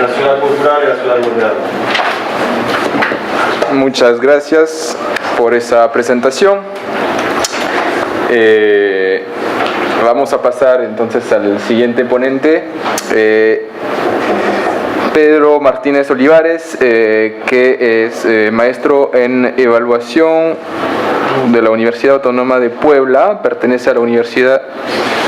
la ciudad cultural y la ciudad vulnerable. Muchas gracias por esa presentación. Vamos a pasar entonces al siguiente ponente, Pedro Martínez Olivares, que es maestro en evaluación de la Universidad Autónoma de Puebla, pertenece a la universidad,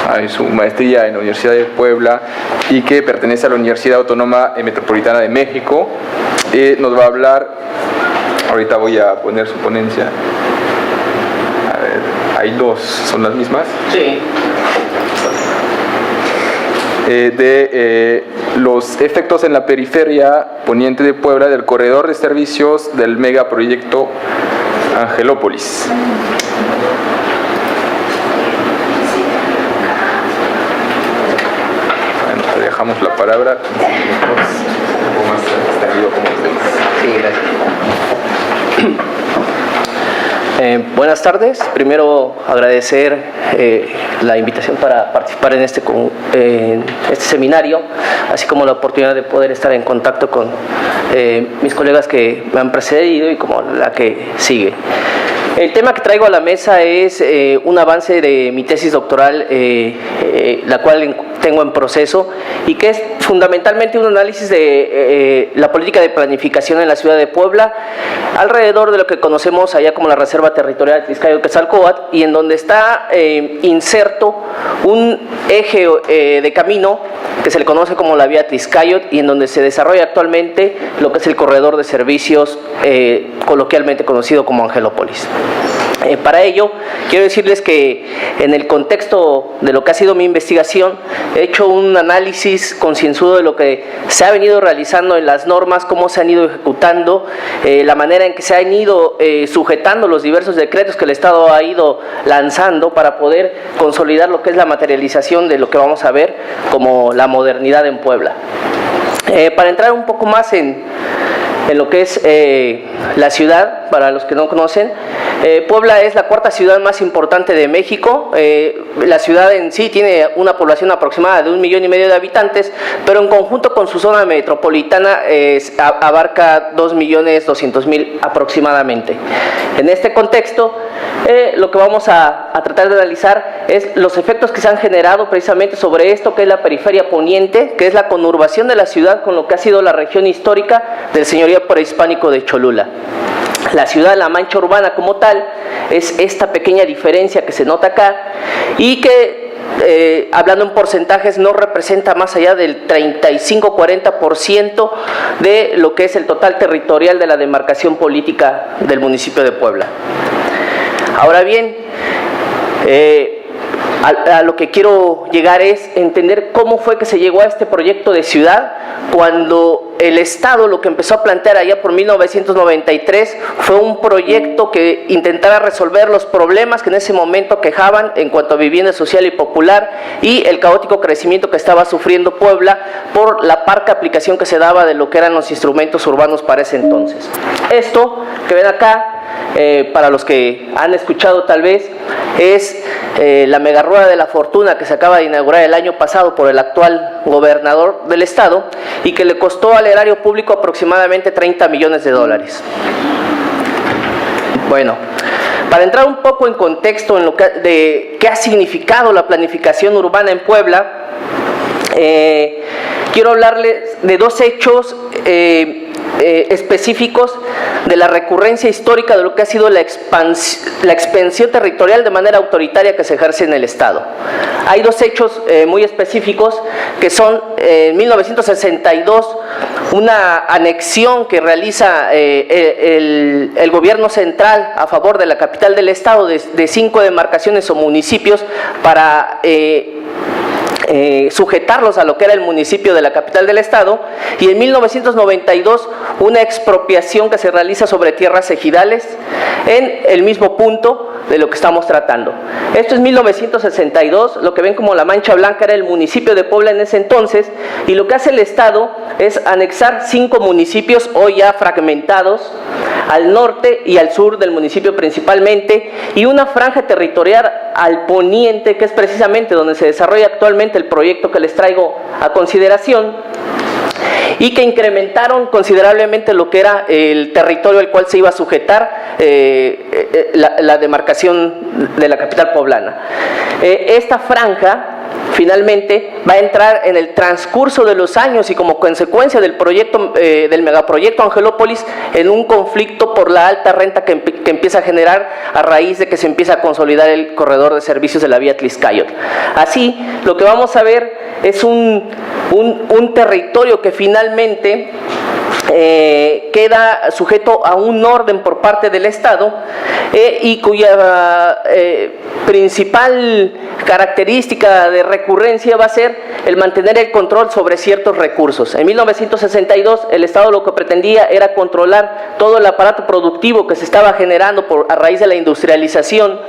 hay su maestría en la Universidad de Puebla y que pertenece a la Universidad Autónoma Metropolitana de México. Nos va a hablar, ahorita voy a poner su ponencia, a ver, hay dos, ¿son las mismas? Sí. De los efectos en la periferia poniente de Puebla del corredor de servicios del megaproyecto Angelópolis. Bueno, te dejamos la palabra. Un poco más extendido como ustedes. Sí, gracias. Buenas tardes. Primero agradecer la invitación para participar en este seminario, así como la oportunidad de poder estar en contacto con mis colegas que me han precedido y como la que sigue. El tema que traigo a la mesa es un avance de mi tesis doctoral, la cual tengo en proceso y que es fundamentalmente un análisis de la política de planificación en la ciudad de Puebla alrededor de lo que conocemos allá como la Reserva Territorial de Tlaixcáyotl-Quetzalcóatl, y en donde está inserto un eje de camino que se le conoce como la vía Tlaixcáyotl y en donde se desarrolla actualmente lo que es el corredor de servicios coloquialmente conocido como Angelópolis. Para ello, quiero decirles que en el contexto de lo que ha sido mi investigación, he hecho un análisis concienzudo de lo que se ha venido realizando en las normas, cómo se han ido ejecutando, la manera en que se han ido sujetando los diversos decretos que el Estado ha ido lanzando para poder consolidar lo que es la materialización de lo que vamos a ver como la modernidad en Puebla. Para entrar un poco más en lo que es la ciudad, para los que no conocen, Puebla es la cuarta ciudad más importante de México. La ciudad en sí tiene una población aproximada de 1,5 millones de habitantes, pero en conjunto con su zona metropolitana abarca 2,200,000 aproximadamente. En este contexto, lo que vamos a tratar de analizar es los efectos que se han generado precisamente sobre esto que es la periferia poniente, que es la conurbación de la ciudad con lo que ha sido la región histórica del señorío prehispánico de Cholula. La ciudad, la mancha urbana como tal, es esta pequeña diferencia que se nota acá y que, hablando en porcentajes, no representa más allá del 35-40% de lo que es el total territorial de la demarcación política del municipio de Puebla. Ahora bien, a lo que quiero llegar es entender cómo fue que se llegó a este proyecto de ciudad, cuando el Estado lo que empezó a plantear allá por 1993 fue un proyecto que intentara resolver los problemas que en ese momento quejaban en cuanto a vivienda social y popular y el caótico crecimiento que estaba sufriendo Puebla por la parca aplicación que se daba de lo que eran los instrumentos urbanos para ese entonces. Esto que ven acá, para los que han escuchado tal vez, es la mega rueda de la fortuna que se acaba de inaugurar el año pasado por el actual gobernador del estado y que le costó al erario público aproximadamente $30 millones. Bueno, para entrar un poco en contexto en lo de qué ha significado la planificación urbana en Puebla, quiero hablarles de dos hechos específicos de la recurrencia histórica de lo que ha sido la expansión territorial de manera autoritaria que se ejerce en el Estado. Hay dos hechos muy específicos que son en 1962 una anexión que realiza el gobierno central a favor de la capital del Estado de 5 demarcaciones o municipios para sujetarlos a lo que era el municipio de la capital del estado, y en 1992 una expropiación que se realiza sobre tierras ejidales en el mismo punto de lo que estamos tratando. Esto es 1962, lo que ven como la mancha blanca era el municipio de Puebla en ese entonces, y lo que hace el Estado es anexar 5 municipios hoy ya fragmentados al norte y al sur del municipio principalmente, y una franja territorial al poniente, que es precisamente donde se desarrolla actualmente el proyecto que les traigo a consideración, y que incrementaron considerablemente lo que era el territorio al cual se iba a sujetar la demarcación de la capital poblana. Esta franja finalmente va a entrar en el transcurso de los años y como consecuencia del proyecto, del megaproyecto Angelópolis, en un conflicto por la alta renta que empieza a generar a raíz de que se empieza a consolidar el corredor de servicios de la vía Tliscayotl. Así, lo que vamos a ver es un territorio que finalmente queda sujeto a un orden por parte del Estado y cuya principal característica de recurrencia va a ser el mantener el control sobre ciertos recursos. En 1962 el Estado lo que pretendía era controlar todo el aparato productivo que se estaba generando a raíz de la industrialización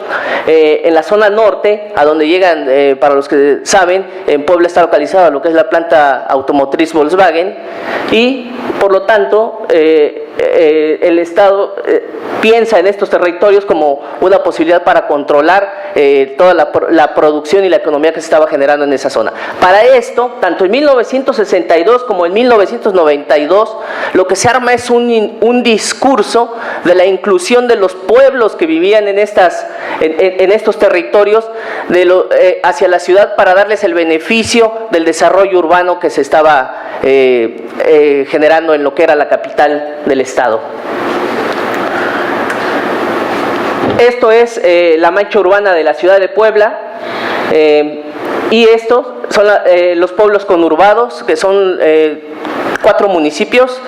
en la zona norte, a donde llegan, para los que saben, en Puebla está localizada lo que es la planta automotriz Volkswagen, y por lo tanto el Estado piensa en estos territorios como una posibilidad para controlar toda la producción y la economía que se estaba generando en esa zona. Para esto, tanto en 1962 como en 1992, lo que se arma es un discurso de la inclusión de los pueblos que vivían en estos territorios hacia la ciudad, para darles el beneficio del desarrollo urbano que se estaba generando en lo que era la capital del Estado. Esto es la mancha urbana de la ciudad de Puebla, y estos son los pueblos conurbados, que son 4 municipios,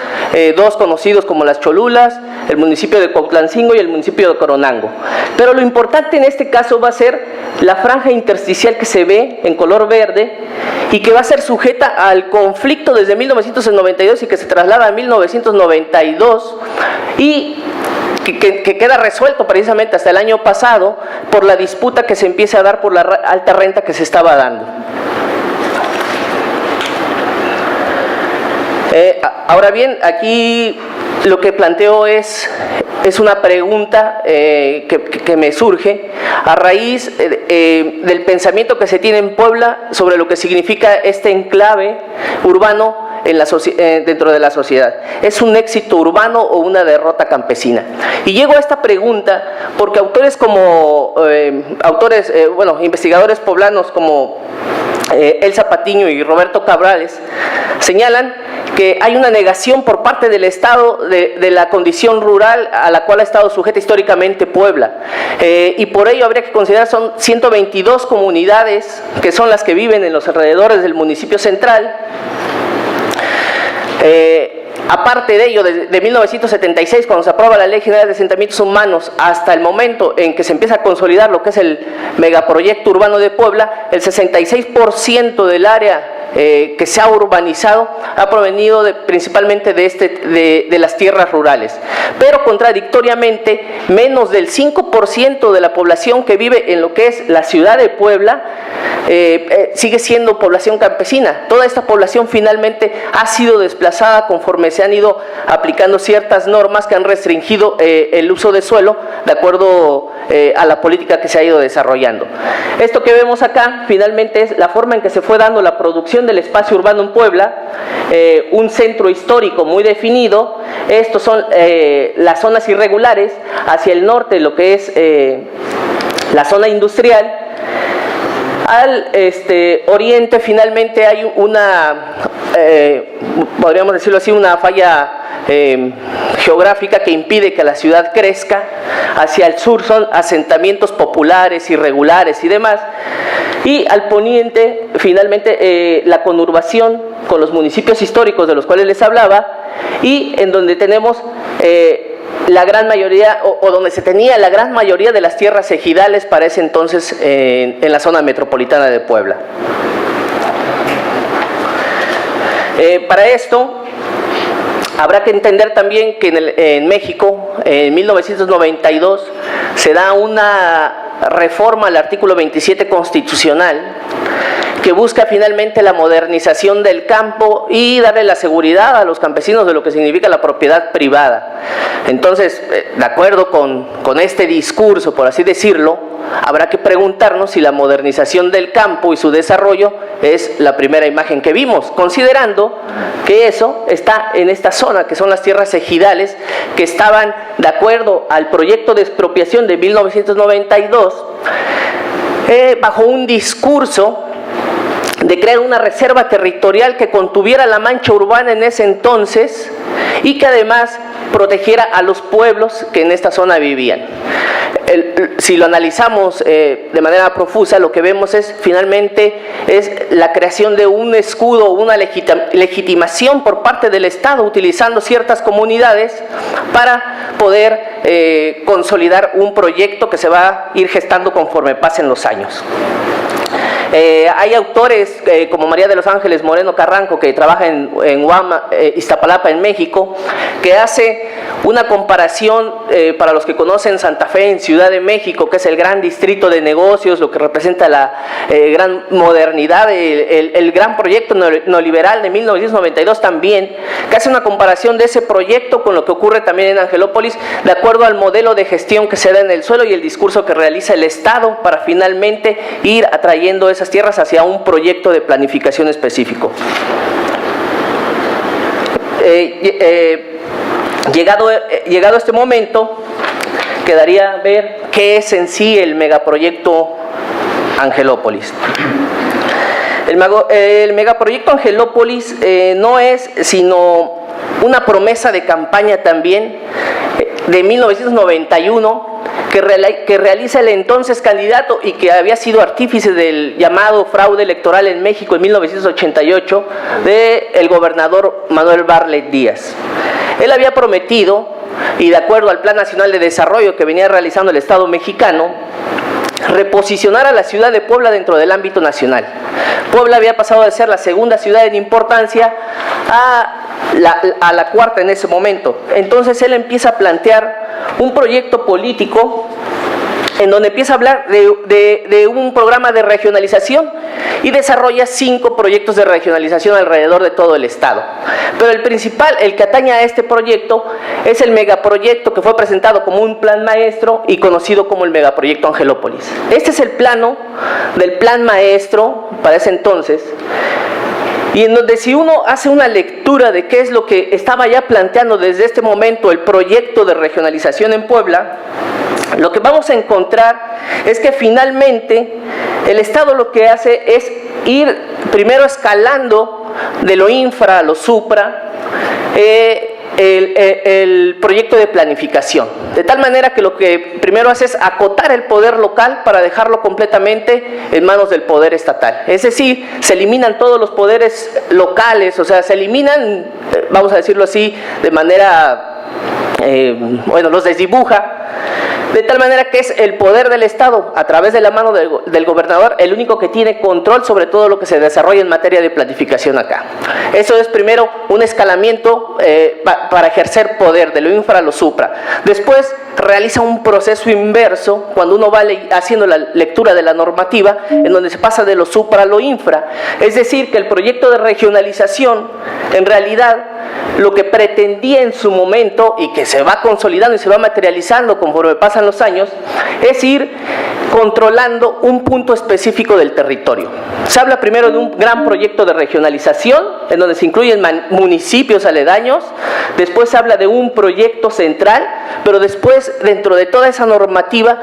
2 conocidos como Las Cholulas, el municipio de Cuautlancingo y el municipio de Coronango. Pero lo importante en este caso va a ser la franja intersticial que se ve en color verde y que va a ser sujeta al conflicto desde 1992 y que se traslada a 1992 y que queda resuelto precisamente hasta el año pasado por la disputa que se empieza a dar por la alta renta que se estaba dando. Ahora bien, aquí lo que planteo es una pregunta que me surge a raíz del pensamiento que se tiene en Puebla sobre lo que significa este enclave urbano dentro de la sociedad. ¿Es un éxito urbano o una derrota campesina? Y llego a esta pregunta porque autores como investigadores poblanos como Elsa Patiño y Roberto Cabrales señalan que hay una negación por parte del Estado de la condición rural a la cual ha estado sujeta históricamente Puebla, y por ello habría que considerar son 122 comunidades que son las que viven en los alrededores del municipio central. Aparte de ello, de 1976, cuando se aprueba la Ley General de Asentamientos Humanos, hasta el momento en que se empieza a consolidar lo que es el megaproyecto urbano de Puebla, el 66% del área que se ha urbanizado ha provenido principalmente de las tierras rurales, pero contradictoriamente menos del 5% de la población que vive en lo que es la ciudad de Puebla sigue siendo población campesina. Toda esta población finalmente ha sido desplazada conforme se han ido aplicando ciertas normas que han restringido el uso de suelo de acuerdo a la política que se ha ido desarrollando. Esto que vemos acá finalmente es la forma en que se fue dando la producción del espacio urbano en Puebla, un centro histórico muy definido. Estos son las zonas irregulares, hacia el norte lo que es la zona industrial. Al oriente finalmente hay podríamos decirlo así, una falla geográfica que impide que la ciudad crezca. Hacia el sur son asentamientos populares, irregulares y demás. Y al poniente finalmente la conurbación con los municipios históricos de los cuales les hablaba, y en donde tenemos la gran mayoría, o donde se tenía la gran mayoría de las tierras ejidales para ese entonces en la zona metropolitana de Puebla. Para esto Habrá que entender también que en México, en 1992, se da una reforma al artículo 27 constitucional que busca finalmente la modernización del campo y darle la seguridad a los campesinos de lo que significa la propiedad privada. Entonces, de acuerdo con este discurso, por así decirlo, habrá que preguntarnos si la modernización del campo y su desarrollo es la primera imagen que vimos, considerando que eso está en esta zona, que son las tierras ejidales, que estaban de acuerdo al proyecto de expropiación de 1992, bajo un discurso de crear una reserva territorial que contuviera la mancha urbana en ese entonces y que además protegiera a los pueblos que en esta zona vivían. Si lo analizamos de manera profusa, lo que vemos es finalmente la creación de un escudo, una legitimación por parte del Estado utilizando ciertas comunidades para poder consolidar un proyecto que se va a ir gestando conforme pasen los años. Hay autores como María de los Ángeles Moreno Carranco, que trabaja en Huama, Iztapalapa, en México, que hace una comparación para los que conocen Santa Fe en Ciudad de México, que es el gran distrito de negocios, lo que representa la gran modernidad, el gran proyecto neoliberal de 1992 también, que hace una comparación de ese proyecto con lo que ocurre también en Angelópolis, de acuerdo al modelo de gestión que se da en el suelo y el discurso que realiza el Estado para finalmente ir atrayendo esas tierras hacia un proyecto de planificación específico. Llegado este momento, quedaría ver qué es en sí el megaproyecto Angelópolis. El megaproyecto Angelópolis no es sino una promesa de campaña también de 1991 que realiza el entonces candidato y que había sido artífice del llamado fraude electoral en México en 1988 del gobernador Manuel Bartlett Díaz. Él había prometido, y de acuerdo al Plan Nacional de Desarrollo que venía realizando el Estado mexicano, reposicionar a la ciudad de Puebla dentro del ámbito nacional. Puebla había pasado de ser la segunda ciudad en importancia a la cuarta en ese momento. Entonces él empieza a plantear un proyecto político en donde empieza a hablar de un programa de regionalización y desarrolla 5 proyectos de regionalización alrededor de todo el estado. Pero el principal, el que atañe a este proyecto, es el megaproyecto que fue presentado como un plan maestro y conocido como el megaproyecto Angelópolis. Este es el plano del plan maestro para ese entonces, y en donde si uno hace una lectura de qué es lo que estaba ya planteando desde este momento el proyecto de regionalización en Puebla, lo que vamos a encontrar es que finalmente el Estado lo que hace es ir primero escalando de lo infra a lo supra el proyecto de planificación, de tal manera que lo que primero hace es acotar el poder local para dejarlo completamente en manos del poder estatal. Es decir, se eliminan todos los poderes locales, o sea, se eliminan, vamos a decirlo así, de manera, los desdibuja, de tal manera que es el poder del Estado, a través de la mano del gobernador, el único que tiene control sobre todo lo que se desarrolla en materia de planificación acá. Eso es primero un escalamiento para ejercer poder, de lo infra a lo supra. Después realiza un proceso inverso, cuando uno va haciendo la lectura de la normativa, en donde se pasa de lo supra a lo infra. Es decir, que el proyecto de regionalización, en realidad, lo que pretendía en su momento, y que se va consolidando y se va materializando conforme pasan los años, es ir controlando un punto específico del territorio. Se habla primero de un gran proyecto de regionalización, en donde se incluyen municipios aledaños, después se habla de un proyecto central, pero después, dentro de toda esa normativa,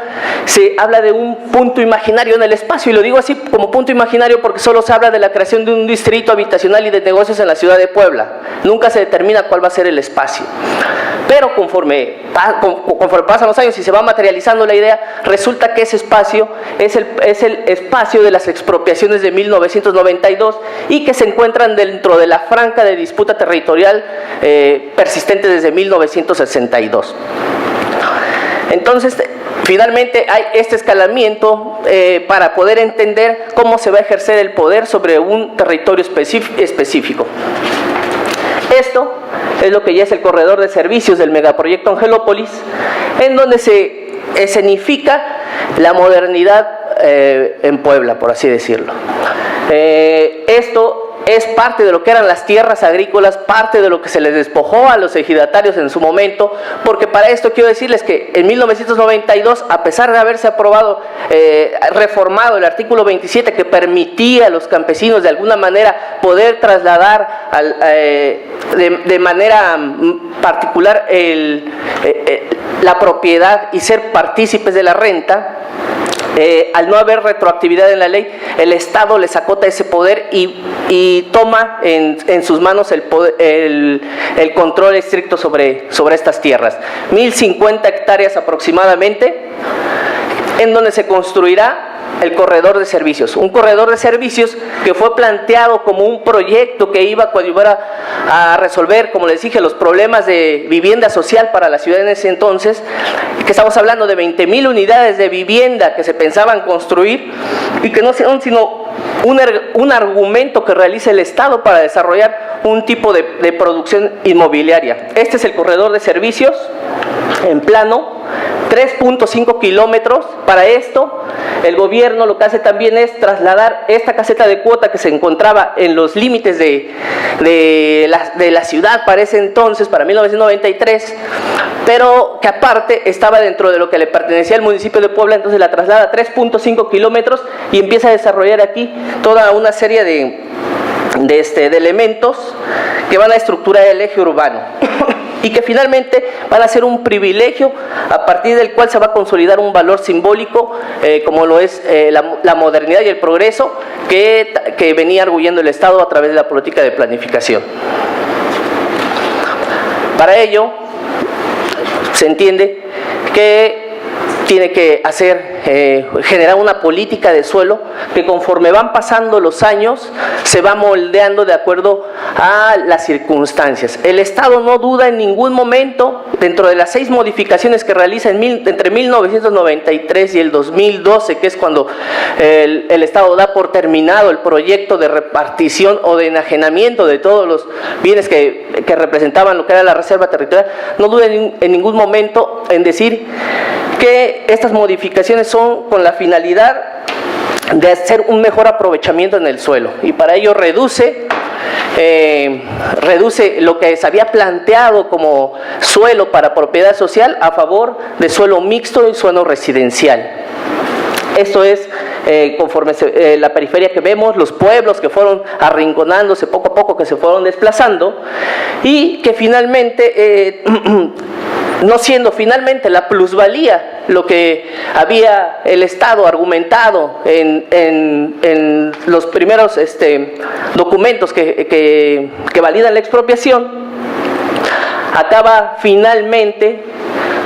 se habla de un punto imaginario en el espacio, y lo digo así como punto imaginario porque solo se habla de la creación de un distrito habitacional y de negocios en la ciudad de Puebla. Nunca se determina cuál va a ser el espacio. Pero conforme pasan los años y se va materializando la idea, resulta que ese espacio es el espacio de las expropiaciones de 1992 y que se encuentran dentro de la franja de disputa territorial persistente desde 1962. Entonces, finalmente hay este escalamiento para poder entender cómo se va a ejercer el poder sobre un territorio específico. Esto es lo que ya es el corredor de servicios del megaproyecto Angelópolis, en donde se escenifica la modernidad en Puebla, por así decirlo. Esto es parte de lo que eran las tierras agrícolas, parte de lo que se les despojó a los ejidatarios en su momento, porque para esto quiero decirles que en 1992, a pesar de haberse aprobado, reformado el artículo 27 que permitía a los campesinos de alguna manera poder trasladar de manera particular la propiedad y ser partícipes de la renta, al no haber retroactividad en la ley, el Estado les acota ese poder y toma en sus manos el control estricto sobre estas tierras. 1050 hectáreas aproximadamente, en donde se construirá el corredor de servicios, un corredor de servicios que fue planteado como un proyecto que iba a coadyuvar a resolver, como les dije, los problemas de vivienda social para la ciudad en ese entonces, que estamos hablando de 20,000 unidades de vivienda que se pensaban construir y que no son sino un argumento que realiza el Estado para desarrollar un tipo de producción inmobiliaria. Este es el corredor de servicios en plano, 3.5 kilómetros. Para esto, el gobierno lo que hace también es trasladar esta caseta de cuota que se encontraba en los límites de la ciudad para ese entonces, para 1993, pero que aparte estaba dentro de lo que le pertenecía al municipio de Puebla. Entonces la traslada a 3.5 kilómetros y empieza a desarrollar aquí toda una serie de elementos que van a estructurar el eje urbano y que finalmente van a ser un privilegio a partir del cual se va a consolidar un valor simbólico como lo es la modernidad y el progreso que venía arguyendo el Estado a través de la política de planificación. Para ello se entiende que tiene que generar una política de suelo que conforme van pasando los años se va moldeando de acuerdo a las circunstancias. El Estado no duda en ningún momento, dentro de las 6 modificaciones que realiza entre 1993 y el 2012, que es cuando el Estado da por terminado el proyecto de repartición o de enajenamiento de todos los bienes que representaban lo que era la reserva territorial, no duda en ningún momento en decir que estas modificaciones son con la finalidad de hacer un mejor aprovechamiento en el suelo, y para ello reduce lo que se había planteado como suelo para propiedad social a favor de suelo mixto y suelo residencial. Esto es conforme la periferia que vemos, los pueblos que fueron arrinconándose poco a poco, que se fueron desplazando y que finalmente no siendo finalmente la plusvalía lo que había el Estado argumentado en los primeros documentos que validan la expropiación, acaba finalmente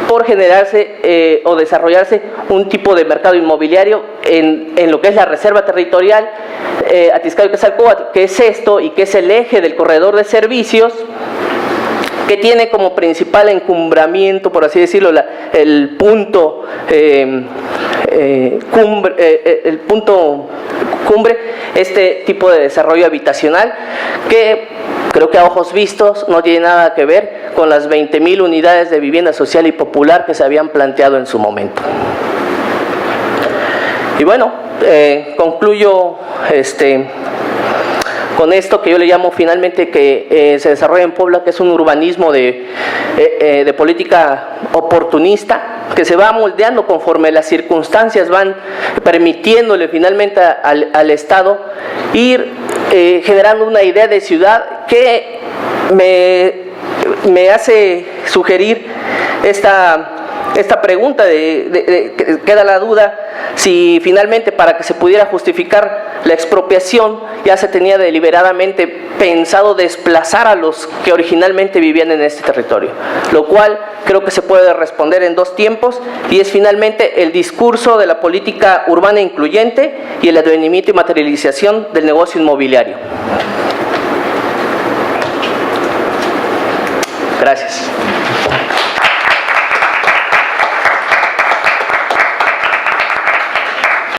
por generarse o desarrollarse un tipo de mercado inmobiliario en lo que es la reserva territorial Atiscayo Quetzalcóatl, que es esto y que es el eje del corredor de servicios, que tiene como principal encumbramiento, por así decirlo, el punto cumbre, este tipo de desarrollo habitacional que creo que a ojos vistos no tiene nada que ver con las 20,000 unidades de vivienda social y popular que se habían planteado en su momento. Y bueno, concluyo con esto que yo le llamo finalmente que se desarrolla en Puebla, que es un urbanismo de política oportunista, que se va moldeando conforme las circunstancias van permitiéndole finalmente al Estado ir generando una idea de ciudad que me hace sugerir esta pregunta queda la duda si finalmente para que se pudiera justificar la expropiación ya se tenía deliberadamente pensado desplazar a los que originalmente vivían en este territorio, lo cual creo que se puede responder en 2 tiempos, y es finalmente el discurso de la política urbana incluyente y el advenimiento y materialización del negocio inmobiliario. Gracias.